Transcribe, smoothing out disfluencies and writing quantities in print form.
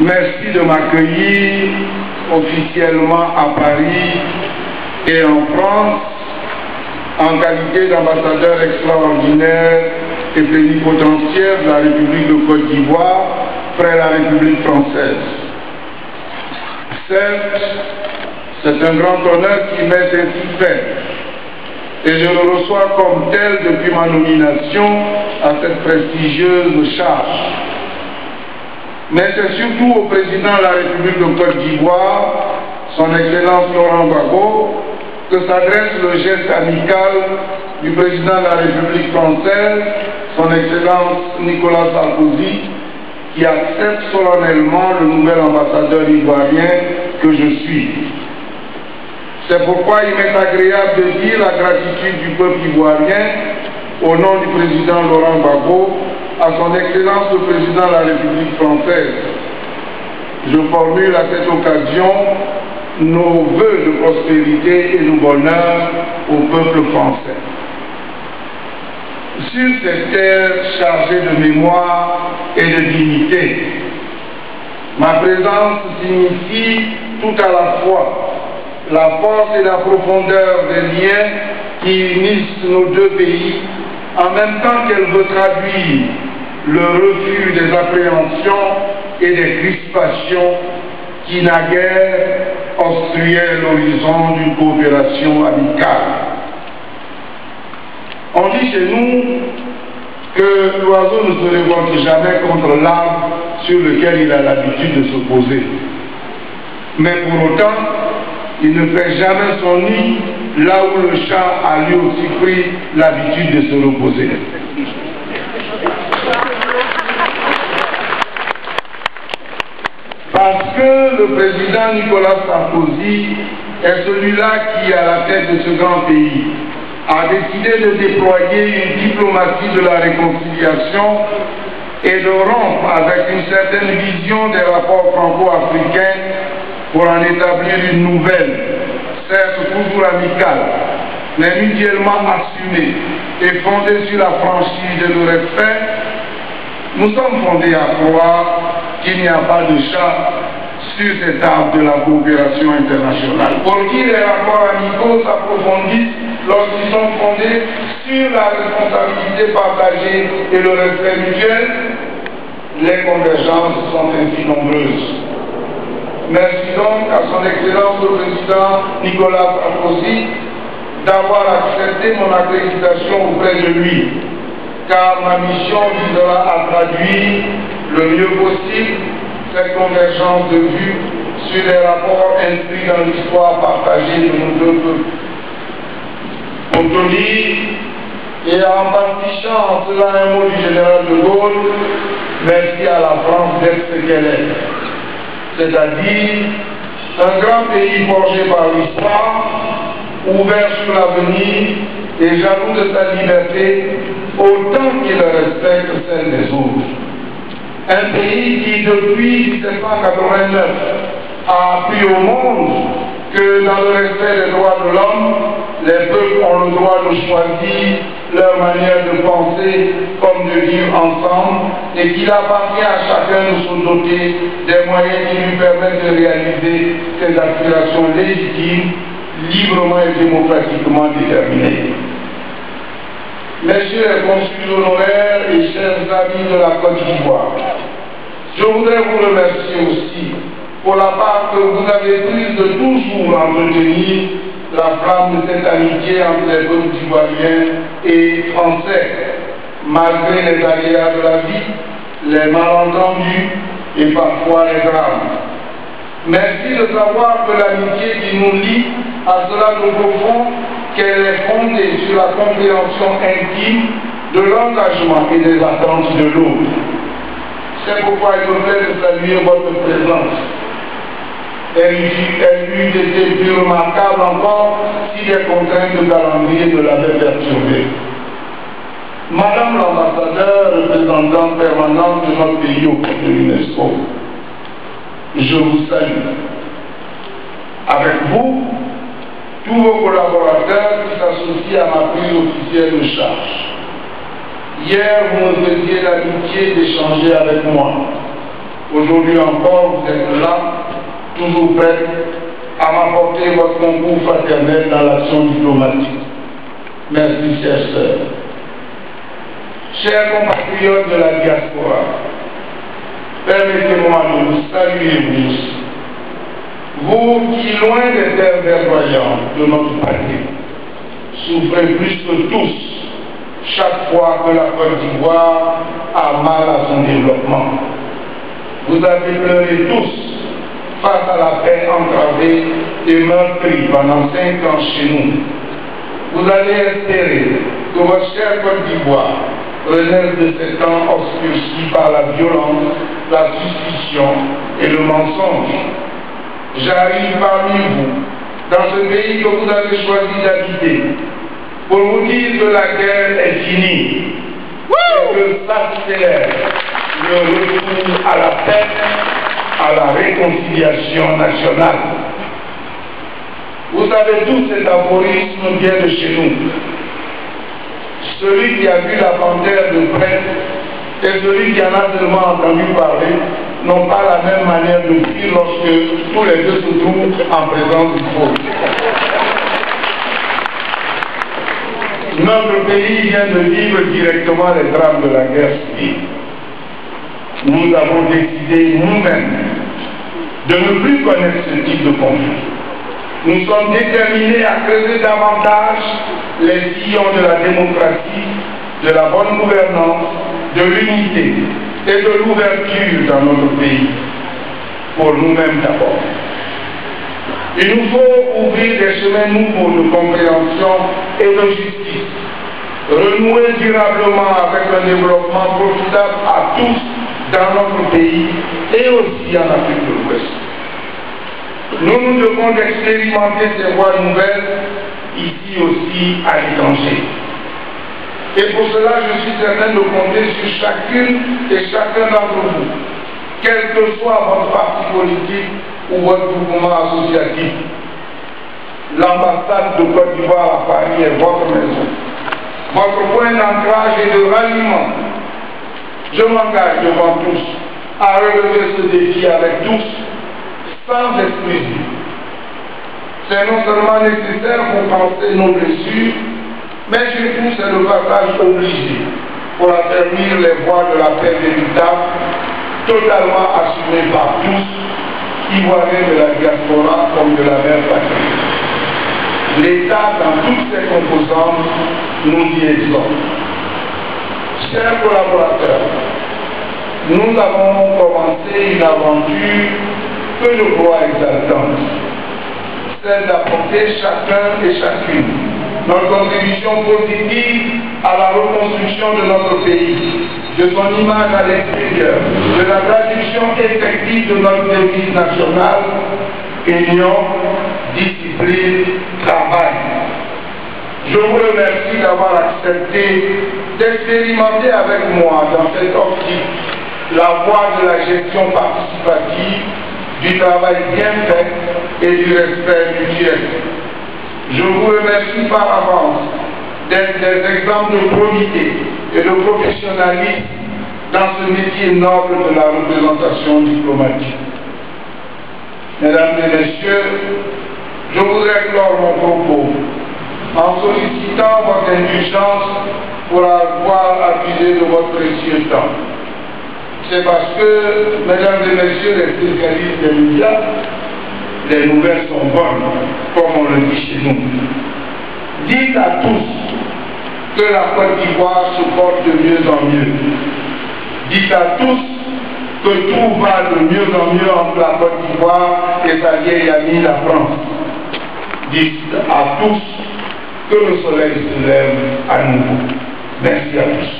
Merci de m'accueillir officiellement à Paris et en France en qualité d'ambassadeur extraordinaire et plénipotentiaire de la République de Côte d'Ivoire près la République française. Certes, c'est un grand honneur qui m'est ainsi fait et je le reçois comme tel depuis ma nomination à cette prestigieuse charge. Mais c'est surtout au président de la République de Côte d'Ivoire, son Excellence Laurent Gbagbo, que s'adresse le geste amical du président de la République française, son Excellence Nicolas Sarkozy, qui accepte solennellement le nouvel ambassadeur ivoirien que je suis. C'est pourquoi il m'est agréable de dire la gratitude du peuple ivoirien au nom du président Laurent Gbagbo à son Excellence le président de la République française. Je formule à cette occasion nos vœux de prospérité et de bonheur au peuple français. Sur cette terre chargée de mémoire et de dignité, ma présence signifie tout à la fois la force et la profondeur des liens qui unissent nos deux pays, en même temps qu'elle veut traduire le refus des appréhensions et des crispations qui naguère obstruaient l'horizon d'une coopération amicale. On dit chez nous que l'oiseau ne se révolte jamais contre l'arbre sur lequel il a l'habitude de se poser. Mais pour autant, il ne fait jamais son nid là où le chat a lui aussi pris l'habitude de se reposer. Parce que le président Nicolas Sarkozy est celui-là qui, à la tête de ce grand pays, a décidé de déployer une diplomatie de la réconciliation et de rompre avec une certaine vision des rapports franco-africains pour en établir une nouvelle, certes toujours amicale, mais mutuellement assumée et fondée sur la franchise et le respect. Nous sommes fondés à croire qu'il n'y a pas de chat sur cette arbre de la coopération internationale. Pour qui les rapports amicaux s'approfondissent lorsqu'ils sont fondés sur la responsabilité partagée et le respect mutuel, les convergences sont ainsi nombreuses. Merci donc à son Excellence le Président Nicolas Sarkozy d'avoir accepté mon accréditation auprès de lui, car ma mission visera à traduire le mieux possible cette convergence de vues sur les rapports inscrits dans l'histoire partagée de nos deux peuples. Pour tout dire, et en pastichant cela un mot du général de Gaulle, merci à la France d'être ce qu'elle est. C'est-à-dire un grand pays forgé par l'histoire, ouvert sur l'avenir et jaloux de sa liberté, autant qu'il respecte celle des autres. Un pays qui, depuis 1789, a appris au monde que dans le respect des droits de l'homme, les peuples ont le droit de choisir leur manière de penser comme de vivre ensemble et qu'il appartient à chacun de se doter des moyens qui lui permettent de réaliser ses aspirations légitimes, librement et démocratiquement déterminées. Messieurs les consuls honoraires et chers amis de la Côte d'Ivoire, je voudrais vous remercier aussi pour la part que vous avez prise de toujours entretenir la flamme de cette amitié entre les peuples ivoiriens et français, malgré les aléas de la vie, les malentendus et parfois les drames. Merci de savoir que l'amitié qui nous lie a cela de profond qu'elle est fondée sur la compréhension intime de l'engagement et des attentes de l'autre. C'est pourquoi il me plaît de saluer votre présence. Elle eût été plus remarquable encore si les contraintes de calendrier ne l'avaient perturbée. Madame l'ambassadeur, représentante permanente de notre pays auprès de l'UNESCO, je vous salue. Avec vous, tous vos collaborateurs qui s'associent à ma prise officielle de charge. Hier, vous me faisiez l'amitié d'échanger avec moi. Aujourd'hui encore, vous êtes là, toujours prêts à m'apporter votre concours fraternel dans l'action diplomatique. Merci, chers sœurs. Chers compatriotes de la diaspora, permettez-moi de vous saluer tous, vous qui, loin des terres verdoyantes de notre patrie, souffrez plus que tous chaque fois que la Côte d'Ivoire a mal à son développement. Vous avez pleuré tous face à la paix entravée et meurtrie pendant 5 ans chez nous. Vous allez espérer que votre chère Côte d'Ivoire renaisse de ces temps obscurcis par la violence, la suspicion et le mensonge. J'arrive parmi vous, dans ce pays que vous avez choisi d'habiter, pour vous dire que la guerre est finie, et que s'accélère le retour à la paix, à la réconciliation nationale. Vous savez, tout cet aphorisme vient de chez nous. Celui qui a vu la panthère de près et celui qui en a seulement entendu parler n'ont pas la même manière de fuir lorsque tous les deux se trouvent en présence du feu. Notre pays vient de vivre directement les drames de la guerre civile. Nous avons décidé nous-mêmes de ne plus connaître ce type de conflit. Nous sommes déterminés à creuser davantage les sillons de la démocratie, de la bonne gouvernance, de l'unité et de l'ouverture dans notre pays, pour nous-mêmes d'abord. Il nous faut ouvrir des chemins nouveaux de compréhension et de justice, renouer durablement avec un développement profitable à tous dans notre pays et aussi en Afrique de l'Ouest. Nous devons expérimenter ces voies nouvelles ici aussi à l'étranger. Et pour cela, je suis certain de compter sur chacune et chacun d'entre vous, quel que soit votre parti politique ou votre mouvement associatif. L'ambassade de Côte d'Ivoire à Paris est votre maison, votre point d'ancrage et de ralliement. Je m'engage devant tous à relever ce défi avec tous, sans exclusion. C'est non seulement nécessaire pour penser nos blessures, mais surtout c'est le passage obligé pour affermir les voies de la paix véritable, totalement assumée par tous, Ivoiriens de la diaspora comme de la mère patrie. L'État, dans toutes ses composantes, nous y exhorte. Chers collaborateurs, nous avons commencé une aventure que je crois exaltante, celle d'apporter chacun et chacune notre contribution positive à la reconstruction de notre pays, de son image à l'extérieur, de la traduction effective de notre devise nationale, union, discipline, travail. Je vous remercie d'avoir accepté d'expérimenter avec moi dans cette optique la voie de la gestion participative, du travail bien fait et du respect mutuel. Je vous remercie par avance d'être des exemples de probité et de professionnalisme dans ce métier noble de la représentation diplomatique. Mesdames et messieurs, je voudrais clore mon propos en sollicitant votre indulgence pour avoir abusé de votre précieux temps. C'est parce que, mesdames et messieurs les spécialistes des médias, les nouvelles sont bonnes, comme on le dit chez nous. Dites à tous que la Côte d'Ivoire se porte de mieux en mieux. Dites à tous que tout va de mieux en mieux entre la Côte d'Ivoire et sa vieille amie la France. Dites à tous que le soleil se lève à nouveau. Merci à tous.